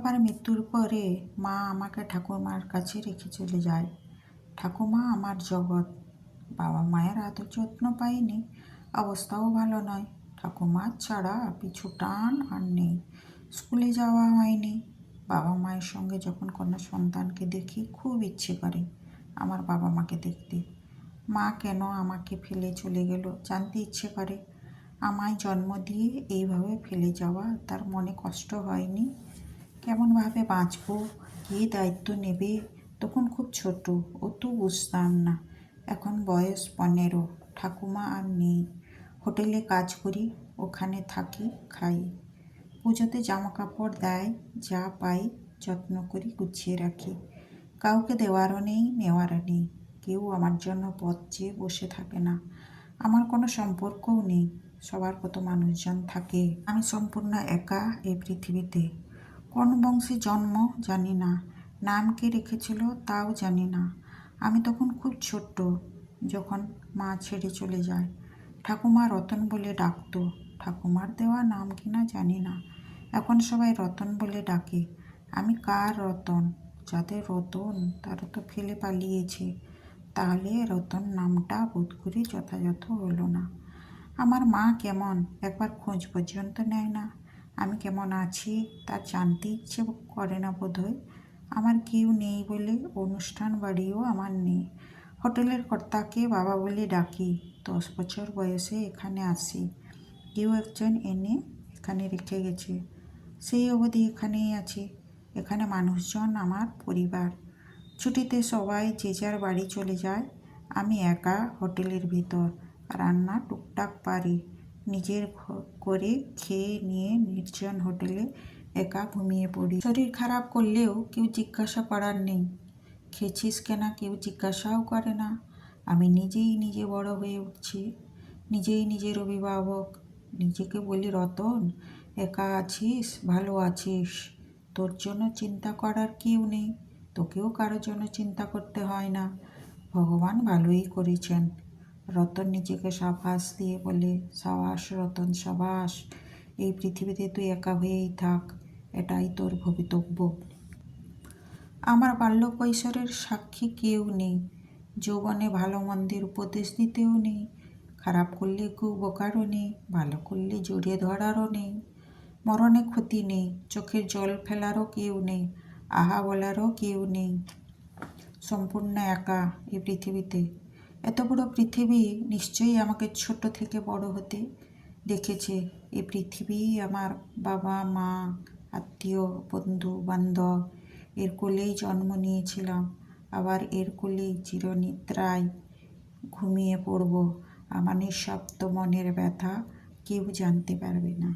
বাবার মৃত্যুর পরে মা আমাকে ঠাকুমার কাছে রেখে চলে যায়। ঠাকুমা আমার জগৎ। বাবা মায়ের আদর যত্ন পাইনি, অবস্থাও ভালো নয়। ঠাকুমার ছাড়া পিছু টান আর নেই। স্কুলে যাওয়া হয়নি। বাবা মায়ের সঙ্গে যখন কোনো সন্তানকে দেখি খুব ইচ্ছে করে আমার বাবা মাকে দেখতে। মা কেন আমাকে ফেলে চলে গেল জানতে ইচ্ছে করে। আমায় জন্ম দিয়ে এইভাবে ফেলে যাওয়া তার মনে কষ্ট হয়নি? কেমনভাবে বাঁচবো, কে দায়িত্ব নেবে? তখন খুব ছোট, অত বুঝতাম না। এখন বয়স 15, ঠাকুমা আর নেই। হোটেলে কাজ করি, ওখানে থাকি, খাই। পুজোতে জামা কাপড় দেয়, যা পাই যত্ন করি, গুছিয়ে রাখি। কাউকে দেওয়ারও নেই, নেওয়ারও নেই। কেউ আমার জন্য পথ চেয়ে বসে থাকে না। আমার কোনো সম্পর্কও নেই। সবার কত মানুষজন থাকে, আমি সম্পূর্ণ একা এই পৃথিবীতে। কোন বংশে জন্ম জানি না, নাম কে রেখেছিল তাও জানি না। আমি তখন খুব ছোট্ট যখন মা ছেড়ে চলে যায়। ঠাকুমা রতন বলে ডাকতো। ঠাকুমার দেওয়া নাম কিনা জানি না, এখন সবাই রতন বলে ডাকে। আমি কার রতন? যাদের রতন তারা তো ফেলে পালিয়েছে। তাহলে রতন নামটা বোধ করি যথাযথ হলো না। আমার মা কেমন একবার খোঁজ পর্যন্ত নেয় না। আমি কেমন আছি তা জানতে ইচ্ছে করে না বোধহয়। আমার কেউ নেই বলে অনুষ্ঠান বাড়িও আমার নেই। হোটেলের কর্তাকে বাবা বলে ডাকি। 10 বছর বয়সে এখানে আসি। কেউ একজন এনে এখানে রেখে গেছে। সেই অবধি এখানেই আছি। এখানে মানুষজন আমার পরিবার। ছুটিতে সবাই যে যার বাড়ি চলে যায়। আমি একা হোটেলের ভিতর। রান্না টুকটাক পারি, নিজের করে খেয়ে নিয়ে নির্জন হোটেলে একা ঘুমিয়ে পড়ি। শরীর খারাপ করলেও কেউ জিজ্ঞাসা করার নেই। খেয়েছিস কেনা কেউ জিজ্ঞাসাও করে না। আমি নিজেই নিজে বড় হয়ে উঠছি, নিজেই নিজের অভিভাবক। নিজেকে বলি, রতন একা আছিস, ভালো আছিস, তোর জন্য চিন্তা করার কেউ নেই। তোকেও কারোর জন্য চিন্তা করতে হয় না। ভগবান ভালোই করেছেন। রতন নিজেকে সাবাস দিয়ে বলে, সাবাস রতন সাবাস, এই পৃথিবীতে তুই একা হয়েই থাক, এটাই তোর ভবিতব্য। আমার বাল্য কৈশোরের সাক্ষী কেউ নেই। যৌবনে ভালো মন্দের উপদেশ দিতেও নেই। খারাপ করলে কেউ বকারও নেই, ভালো করলে জড়িয়ে ধরারও নেই। মরণে ক্ষতি নেই, চোখের জল ফেলারও কেউ নেই, আহা বলারও কেউ নেই। সম্পূর্ণ একা এই পৃথিবীতে। এত বড় পৃথিবী নিশ্চয়ই আমাকে ছোট থেকে বড় হতে দেখেছে। এই পৃথিবী আমার বাবা মা, আত্মীয়, বন্ধু বান্ধব, এর কোলেই জন্ম নিয়েছিলাম। আবার এর কোলেই চিরনিদ্রায় ঘুমিয়ে পড়ব। আমার নিঃশব্দ মনের ব্যথা কেউ জানতে পারবে না।